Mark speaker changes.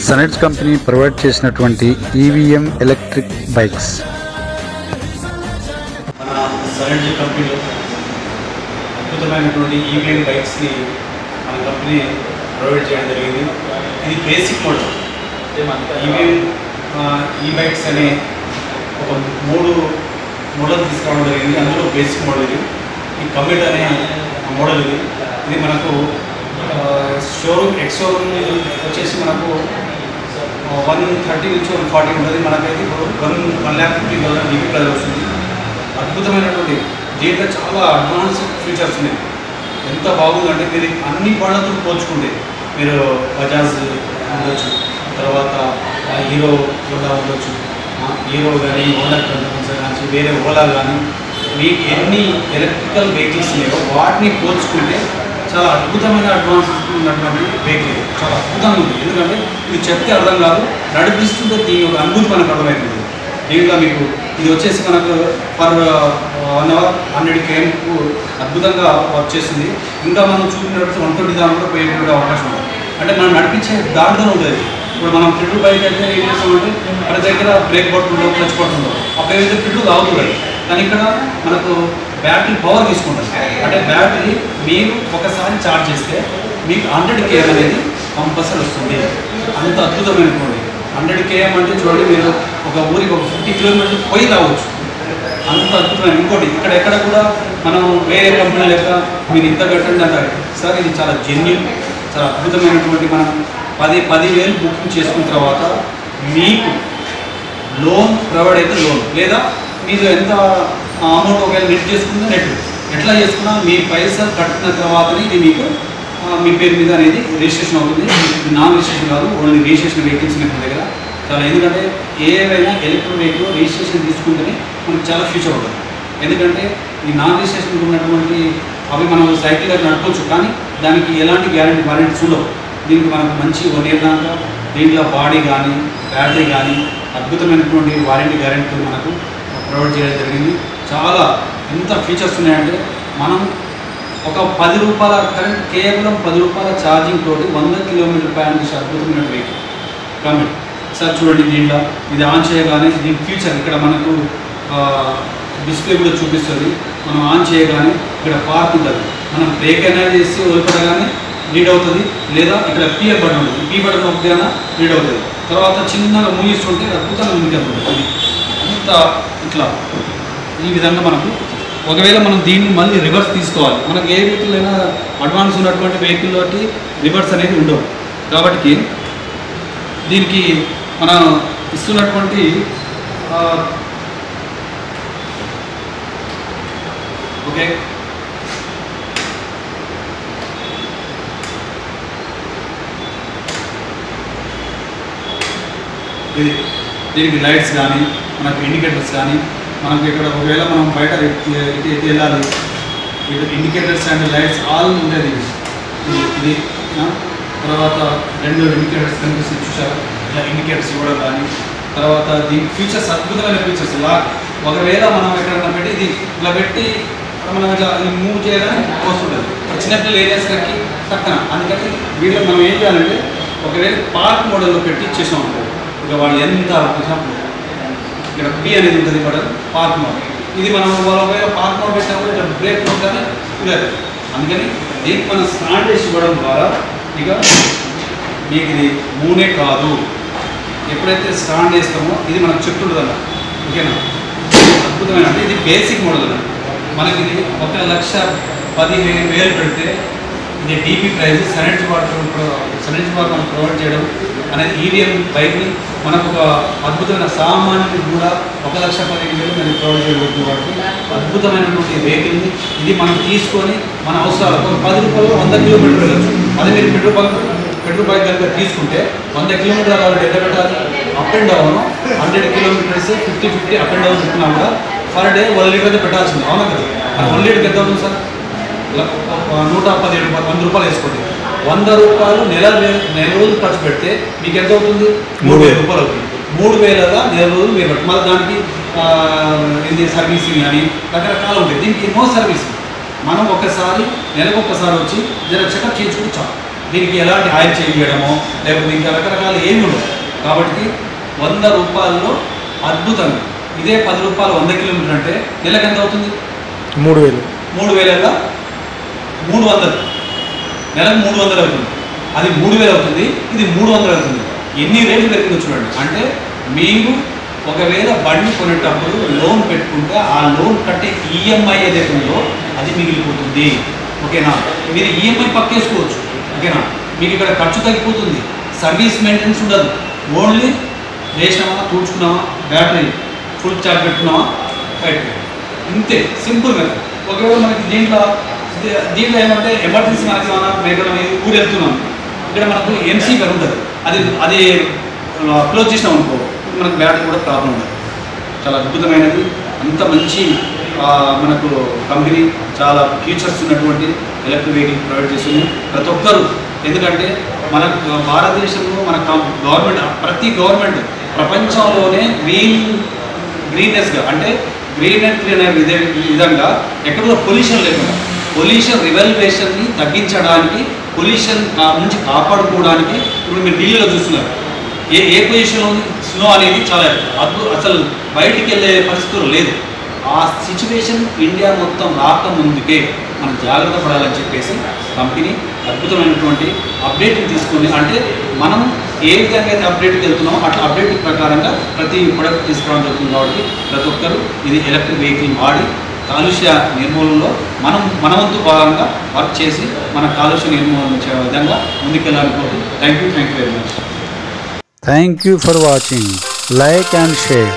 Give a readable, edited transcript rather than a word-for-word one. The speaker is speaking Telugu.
Speaker 1: సనెట్స్ కంపెనీ ప్రొవైడ్ చేసినటువంటి ఈవీఎం ఎలక్ట్రిక్ బైక్స్.
Speaker 2: మన సనెట్స్ కంపెనీలో అద్భుతమైనటువంటి ఈవీఎం బైక్స్ని మన కంపెనీ ప్రొవైడ్ చేయడం జరిగింది. ఇది బేసిక్ మోడల్. ఈవీఎం ఈ బైక్స్ అనే ఒక 3 మోడల్ తీసుకురావడం జరిగింది. అందులో బేసిక్ మోడల్ ఇది. ఈ కమిట్ అనే మోడల్ ఇది మనకు షోరూమ్ ఎక్స్-షోరూమ్ వచ్చేసి మనకు 130 నుంచి 140 ఉంటుంది. మనకైతే ఇప్పుడు 1,50,000 డీపీ ప్రైస్ వస్తుంది. అద్భుతమైనటువంటి దీంట్లో చాలా అడ్వాన్స్ ఫీచర్స్ ఉన్నాయి. ఎంత బాగుందంటే మీరు అన్ని బండ్లతో పోల్చుకుంటే మీరు బజాజ్ ఉండొచ్చు, తర్వాత హీరో హోండా ఉండొచ్చు, హీరో కానీ హోండా కంపెనీస్ కానీ వేరే ఓలా కానీ మీకు ఎన్ని ఎలక్ట్రికల్ వెహికల్స్ ఉన్నాయో వాటిని పోల్చుకుంటే చాలా అద్భుతమైన అడ్వాన్స్ ఉన్నటువంటి వెహికల్. చాలా అద్భుతంగా ఉంది. ఎందుకంటే ఇది చెప్తే అర్థం కాదు, నడిపిస్తుంటే దీని ఒక అనుభూతి మనకు అర్థమవుతుంది. దీంట్లో మీకు ఇది వచ్చేసి మనకు పర్ 1 అవర్ 100 km అద్భుతంగా వర్క్ చేస్తుంది. ఇంకా మనం చూపినట్టు 120 దాని కూడా పోయేటువంటి అవకాశం ఉంది. అంటే మనం నడిపించే దాంట్లోనే ఉంటుంది. ఇప్పుడు మనం పిట్టు బైక్ అయితే ఏం చేస్తామంటే మన దగ్గర బ్రేక్ పట్టుండో క్లచ్ పట్టుండో అప్పుడు ఏదైతే పిట్టు తాగుతుంది. కానీ ఇక్కడ మనకు బ్యాటరీ పవర్ తీసుకుంటుంది. అంటే బ్యాటరీ మీరు ఒకసారి ఛార్జ్ చేస్తే మీకు 100 km అనేది కంపల్సరీ వస్తుంది. అంత అద్భుతమైనటువంటి 100 km అంటే చూడండి, మీరు ఒక ఊరికి ఒక 50 కిలోమీటర్లు పోయి రావచ్చు. అంత అద్భుతమైన. ఇంకోటి ఇక్కడ ఎక్కడ కూడా మనం వేరే కంపెనీ లెక్క మీరు ఇంత కట్టండి అంటారు సార్. ఇది చాలా జెన్యూన్, చాలా అద్భుతమైనటువంటి. మనం 10,000 బుకింగ్ చేసుకున్న తర్వాత మీకు లోన్ ప్రొవైడ్ అయితే లోన్, లేదా మీరు ఎంత అమౌంట్ ఒకవేళ నెట్ చేసుకుంటే నెట్ ఎట్లా చేసుకున్నా మీ పైసలు కట్టిన తర్వాతనే ఇది మీకు మీ పేరు మీద అనేది రిజిస్ట్రేషన్ అవుతుంది. ఇది నాన్ రిజిస్ట్రేషన్ కాదు, ఓన్లీ రిజిస్ట్రేషన్ వెహికల్స్ మీ దగ్గర చాలా. ఎందుకంటే ఏవైనా ఎలక్ట్రిక్ వెహికల్ రిజిస్ట్రేషన్ తీసుకుంటేనే మనకు చాలా ఫ్యూచర్ ఉంటుంది. ఎందుకంటే ఈ నాన్ రిజిస్ట్రేషన్ ఉన్నటువంటి అవి మనం సైకిల్గా నడపవచ్చు, కానీ దానికి ఎలాంటి వారంటీస్ ఉండవు. దీనికి మనకు మంచి 1 year దాకా దీంట్లో బాడీ కానీ బ్యాటరీ కానీ అద్భుతమైనటువంటి వారంటీ గ్యారెంటీ మనకు ప్రొవైడ్ చేయడం జరిగింది. చాలా ఎంత ఫీచర్స్ ఉన్నాయంటే మనం ఒక 10 రూపాయల కరెంట్, కేవలం 10 రూపాయల ఛార్జింగ్ తోటి 100 కిలోమీటర్ ప్రయాణం చేసే అద్భుతమైన వెహికల్ కమిట్. సార్ చూడండి, దీంట్లో ఇది ఆన్ చేయగానే దీని ఫీచర్ ఇక్కడ మనకు డిస్ప్లే కూడా చూపిస్తుంది. మనం ఆన్ చేయగానే ఇక్కడ పార్క్ ఉంటుంది. మనం బ్రేక్ అయినా చేసి వదిలిపెట్టగానే రీడ్ అవుతుంది, లేదా ఇక్కడ పిఎల్ బటన్ ఉంటుంది. పీ బటన్ నొక్కగానే రీడ్ అవుతుంది. తర్వాత చిన్నగా మూగిస్తుంటే అద్భుతంగా ఉంటుంది. అది అంత ఇట్లా ఈ విధంగా మనకు ఒకవేళ మనం దీన్ని మళ్ళీ రివర్స్ తీసుకోవాలి. మనకు ఏ వెహికల్ అయినా అడ్వాన్స్ ఉన్నటువంటి వెహికల్ తోటి రివర్స్ అనేది ఉండవు. కాబట్టి దీనికి మనం ఇస్తున్నటువంటి ఓకే దీనికి లైట్స్ కానీ మనకు ఇండికేటర్స్ కానీ మనకు ఇక్కడ ఒకవేళ మనం బయట ఎటు వెళ్ళాలి, ఇటు ఇండికేటర్స్ అండ్ లైట్స్ ఆల్ ఉండేది. ఇది తర్వాత 2 ఇండికేటర్స్ కనిపిస్తుంది చూసారా, ఇలా ఇండికేటర్స్ ఇవ్వడం కానీ. తర్వాత దీని ఫీచర్స్ అద్భుతమైన ఫీచర్స్. ఇలా ఒకవేళ మనం ఎక్కడన్నా పెట్టి ఇది ఇలా పెట్టి మనం ఇట్లా మూవ్ చేయడానికి వస్తుంటుంది. చిన్నపిల్లలు ఏరియాస్కి పక్కన. అందుకని వీటిలో మనం ఏం చేయాలంటే ఒకవేళ పార్క్ మోడల్లో పెట్టి ఇచ్చేసాం ఉంటుంది. ఇక వాళ్ళు ఎంత ఇక్కడ పి అనేది ఉంటుంది బటన్, పార్క్ మోడ్. ఇది మనం ఒకవేళ పార్క్ మోడ్ పెట్టినప్పుడు ఇక్కడ బ్రేక్ కొట్టానే ఇవ్వదు. అందుకని దీనికి మనం స్టాండ్ చేసి ఇవ్వడం ద్వారా ఇక మీకు ఇది మూనే కాదు, ఎప్పుడైతే స్టాండ్ చేస్తామో ఇది మనకు చెప్తుంటుందన్న. ఓకేనా, అద్భుతమైన. అంటే ఇది బేసిక్ మోడల్ అన్న. మనకి ఇది 1,15,000 పెడితే ఇది డీపీ ప్రైస్ సనెట్స్ మనం ప్రొవైడ్ చేయడం అనేది ఈవీఎం బైక్ని మనకు ఒక అద్భుతమైన సామాన్యుడికి కూడా 1,15,000 నేను ప్రొవైడ్ చేయబోతుంది. కాబట్టి అద్భుతమైనటువంటి వెహికల్ని ఇది మనం తీసుకొని మన అవసరాలు 10 రూపాయలు 100 కిలోమీటర్లు వెళ్ళచ్చు. అదే మీరు పెట్రోల్ బైక్ కనుక తీసుకుంటే 100 కిలోమీటర్లు కాబట్టి ఎంత పెట్టాలి? Up and down 100 kilometres 50 up and down పెట్టినా కూడా పర్ డే 1 లీటర్ పెట్టాల్సింది. అవునా కదా? 1 లీటర్కి ఎంత అవుతుంది సార్? 117 రూపాయలు, 100 రూపాయలు వేసుకోండి. 100 రూపాయలు నెల రోజులు ఖర్చు పెడితే మీకు ఎంత అవుతుంది? 3,000 రూపాయలు అవుతుంది. 3,000గా నెల రోజులు మీరు పెట్టి మళ్ళీ దానికి ఇది సర్వీసింగ్ అని రకరకాలు ఉంటాయి. దీనికి నో సర్వీసింగ్. మనం ఒకసారి నెలకు ఒకసారి వచ్చి జర చెకప్ చేయించుకుంటే చాలు. దీనికి ఎలాంటి ఆయిల్ చేయడమో లేకపోతే ఇంకా రకరకాల ఏమి ఉండవు. కాబట్టి 100 రూపాయల్లో అద్భుతంగా, ఇదే 10 రూపాయలు 100 కిలోమీటర్ అంటే నెలకు ఎంత అవుతుంది?
Speaker 1: 3000.
Speaker 2: 3000గా 300, నెలకు 300 అవుతుంది. అది 3000 అవుతుంది, ఇది 300 అవుతుంది. ఎన్ని రేట్లు పెరిగిందో చూడండి. అంటే మీరు ఒకవేళ బండి కొనేటప్పుడు లోన్ పెట్టుకుంటే ఆ లోన్ కట్టే ఈఎంఐ ఏదైతే ఉందో అది మిగిలిపోతుంది. ఓకేనా? మీరు ఈఎంఐ పక్కేసుకోవచ్చు. ఓకేనా? మీకు ఇక్కడ ఖర్చు తగ్గిపోతుంది, సర్వీస్ మెయింటెనెన్స్ ఉండదు. ఓన్లీ వేసినామా, తూడ్చుకున్నామా, బ్యాటరీ ఫుల్ ఛార్జ్ పెట్టుకున్నామా, బయట ఇంతే, సింపుల్ మెథడ్. ఒకవేళ మనకి దీంట్లో ఏమంటే ఎమర్జెన్సీ మనకి ఏమన్నా మేకడం ఊరు వెళ్తున్నాం, ఇక్కడ మనకు ఎంసీ గారు ఉంటుంది, అది క్లోజ్ చేసినాం అనుకో మనకు బ్యాటరీ కూడా ప్రాబ్లం ఉండదు. చాలా అద్భుతమైనది, అంత మంచి మనకు కంపెనీ, చాలా ఫీచర్స్ ఉన్నటువంటి ఎలక్ట్రిక్ వెహికల్ ప్రొవైడ్ చేస్తుంది ప్రతి ఒక్కరు. ఎందుకంటే మన భారతదేశంలో మన గవర్నమెంట్, ప్రతి గవర్నమెంట్ ప్రపంచంలోనే గ్రీన్నెస్గా అంటే గ్రీన్ అండ్ క్లీన్ అనే విధంగా ఎక్కడ పొల్యూషన్ లేకుండా, పొల్యూషన్ రివల్యూషన్ని తగ్గించడానికి, పొల్యూషన్ నుంచి కాపాడుకోవడానికి ఇప్పుడు మీరు ఢిల్లీలో చూస్తున్నారు ఏ పొజిషన్లో ఉంది. స్నో అనేది చాలా అసలు బయటికి వెళ్ళే పరిస్థితులు లేదు. ఆ సిచ్యువేషన్ ఇండియా మొత్తం రాకముందుకే మనం జాగ్రత్త పడాలని చెప్పేసి కంపెనీ అద్భుతమైనటువంటి అప్డేట్ని తీసుకొని, అంటే మనం ఏ విధంగా అయితే అప్డేట్కి వెళ్తున్నామో అట్లా అప్డేట్ ప్రకారంగా ప్రతి ప్రొడక్ట్ తీసుకోవడం జరుగుతుంది. కాబట్టి ప్రతి ఒక్కరు ఇది ఎలక్ట్రిక్ వెహికల్ వాడి కాలుష్య నిర్మూలనలో మన వంతు భాగంగా వర్క్ చేసి మన కాలుష్య నిర్మూలించే విధంగా ముందుకెళ్ళాలనుకుంటూ thank you very much.
Speaker 1: Thank you for watching. Like and share.